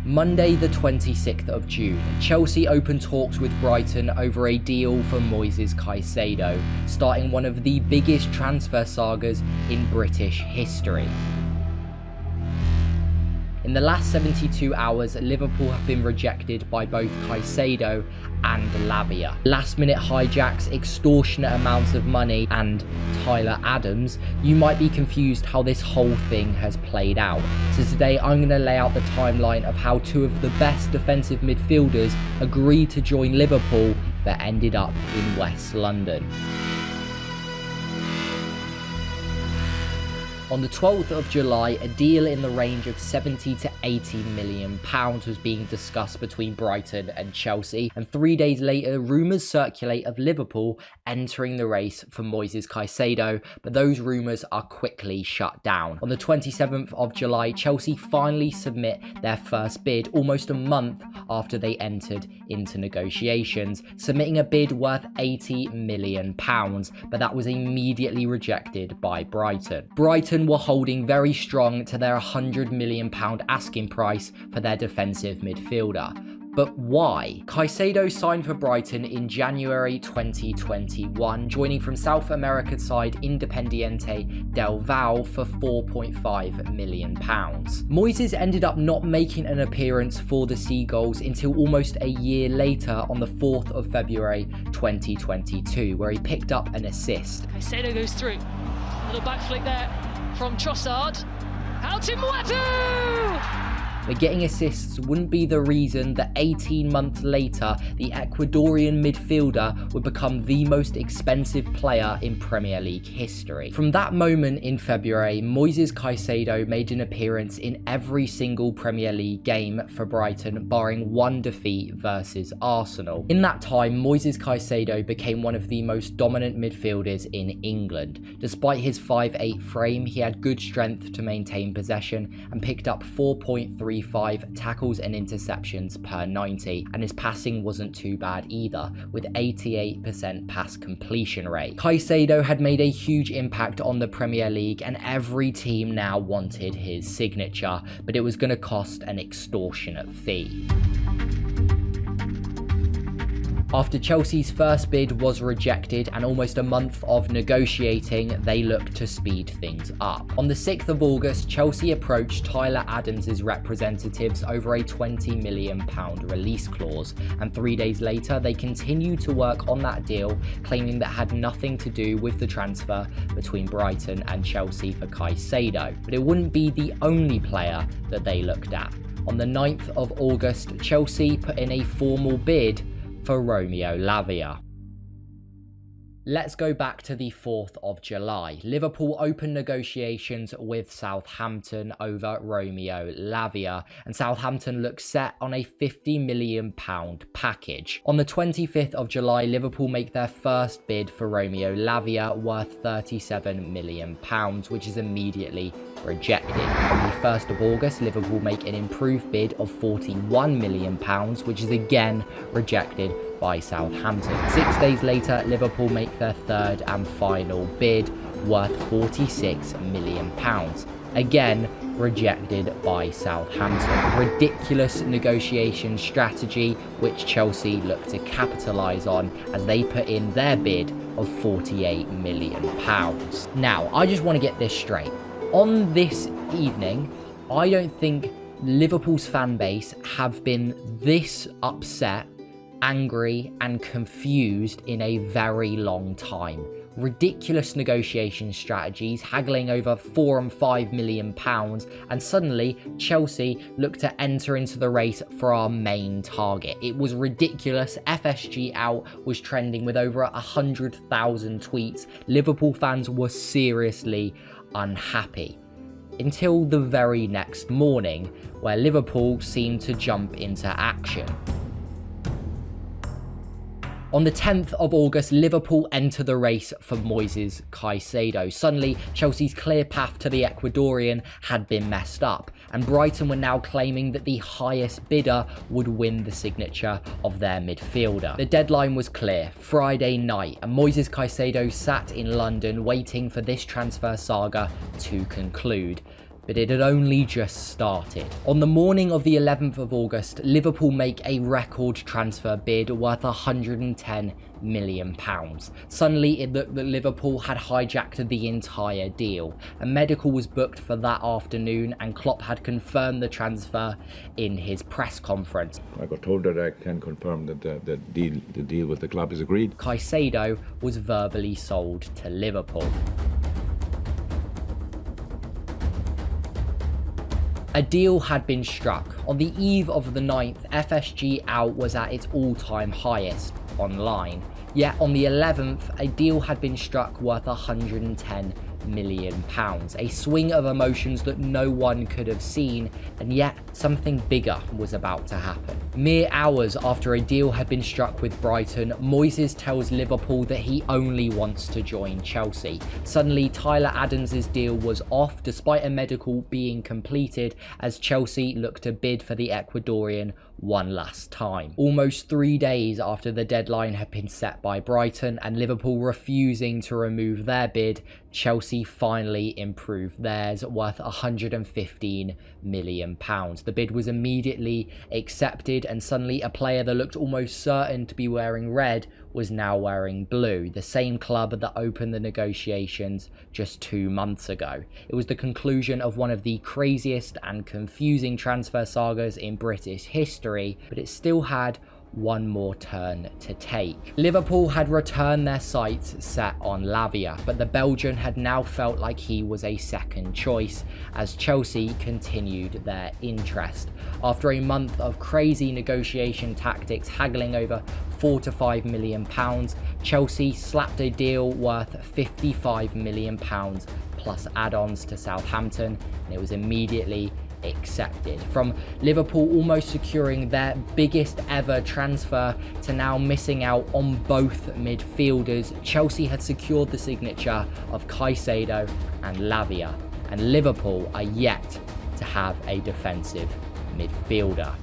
Monday the 26th of June, Chelsea opened talks with Brighton over a deal for Moises Caicedo, starting one of the biggest transfer sagas in British history. In the last 72 hours, Liverpool have been rejected by both Caicedo and Lavia. Last-minute hijacks, extortionate amounts of money, and Tyler Adams. You might be confused how this whole thing has played out. So today I'm going to lay out the timeline of how two of the best defensive midfielders agreed to join Liverpool but ended up in West London. On the 12th of July, a deal in the range of £70 to £80 million was being discussed between Brighton and Chelsea, and 3 days later, rumours circulate of Liverpool entering the race for Moises Caicedo, but those rumours are quickly shut down. On the 27th of July, Chelsea finally submit their first bid almost a month after they entered into negotiations, submitting a bid worth £80 million, but that was immediately rejected by Brighton. Brighton were holding very strong to their £100 million asking price for their defensive midfielder. But why? Caicedo signed for Brighton in January 2021, joining from South American side Independiente del Valle for £4.5 million. Moises ended up not making an appearance for the Seagulls until almost a year later on the 4th of February 2022, where he picked up an assist. Caicedo goes through. A little back flick there from Trossard. Out to Moises! But getting assists wouldn't be the reason that 18 months later, the Ecuadorian midfielder would become the most expensive player in Premier League history. From that moment in February, Moises Caicedo made an appearance in every single Premier League game for Brighton, barring one defeat versus Arsenal. In that time, Moises Caicedo became one of the most dominant midfielders in England. Despite his 5'8" frame, he had good strength to maintain possession and picked up 4.35 tackles and interceptions per 90, and his passing wasn't too bad either, with 88% pass completion rate. Caicedo had made a huge impact on the Premier League, and every team now wanted his signature, but it was going to cost an extortionate fee. After Chelsea's first bid was rejected and almost a month of negotiating, they looked to speed things up. On the 6th of August, Chelsea approached Tyler Adams' representatives over a £20 million release clause, and 3 days later they continued to work on that deal, claiming that had nothing to do with the transfer between Brighton and Chelsea for Caicedo. But it wouldn't be the only player that they looked at. On the 9th of August, Chelsea put in a formal bid for Romeo Lavia. Let's go back to the 4th of July. Liverpool opened negotiations with Southampton over Romeo Lavia, and Southampton looked set on a £50 million package. On the 25th of July, Liverpool make their first bid for Romeo Lavia worth £37 million, which is immediately rejected. On the 1st of August, Liverpool make an improved bid of £41 million, which is again rejected by Southampton. 6 days later, Liverpool make their third and final bid worth £46 million. Again, rejected by Southampton. Ridiculous negotiation strategy which Chelsea looked to capitalise on as they put in their bid of £48 million. Now, I just want to get this straight. On this evening, I don't think Liverpool's fan base have been this upset, angry and confused in a very long time. Ridiculous negotiation strategies, haggling over £4 and £5 million, and suddenly Chelsea looked to enter into the race for our main target. It was ridiculous. FSG out was trending with over 100,000 tweets. Liverpool fans were seriously unhappy. Until the very next morning, where Liverpool seemed to jump into action. On the 10th of August, Liverpool enter the race for Moises Caicedo. Suddenly, Chelsea's clear path to the Ecuadorian had been messed up, and Brighton were now claiming that the highest bidder would win the signature of their midfielder. The deadline was clear, Friday night, and Moises Caicedo sat in London waiting for this transfer saga to conclude. but it had only just started. On the morning of the 11th of August, Liverpool make a record transfer bid worth £110 million. Suddenly it looked that Liverpool had hijacked the entire deal. A medical was booked for that afternoon and Klopp had confirmed the transfer in his press conference. I got told that I can confirm that the deal with the club is agreed. Caicedo was verbally sold to Liverpool. A deal had been struck. On the eve of the 9th, FSG out was at its all-time highest online. Yet on the 11th, a deal had been struck worth £110 million. A swing of emotions that no one could have seen, and yet something bigger was about to happen. Mere hours after a deal had been struck with Brighton, Moises tells Liverpool that he only wants to join Chelsea. Suddenly, Tyler Adams' deal was off despite a medical being completed as Chelsea looked to bid for the Ecuadorian one last time. Almost 3 days after the deadline had been set by Brighton and Liverpool refusing to remove their bid, Chelsea finally improved theirs, worth £115 million. The bid was immediately accepted, and suddenly a player that looked almost certain to be wearing red was now wearing blue, the same club that opened the negotiations just 2 months ago. It was the conclusion of one of the craziest and confusing transfer sagas in British history, but it still had one more turn to take. Liverpool had returned their sights set on Lavia, but the Belgian had now felt like he was a second choice as Chelsea continued their interest. After a month of crazy negotiation tactics haggling over £4 to £5 million, Chelsea slapped a deal worth £55 million plus add-ons to Southampton, and it was immediately accepted. From Liverpool almost securing their biggest ever transfer to now missing out on both midfielders, Chelsea had secured the signature of Caicedo and Lavia, and Liverpool are yet to have a defensive midfielder.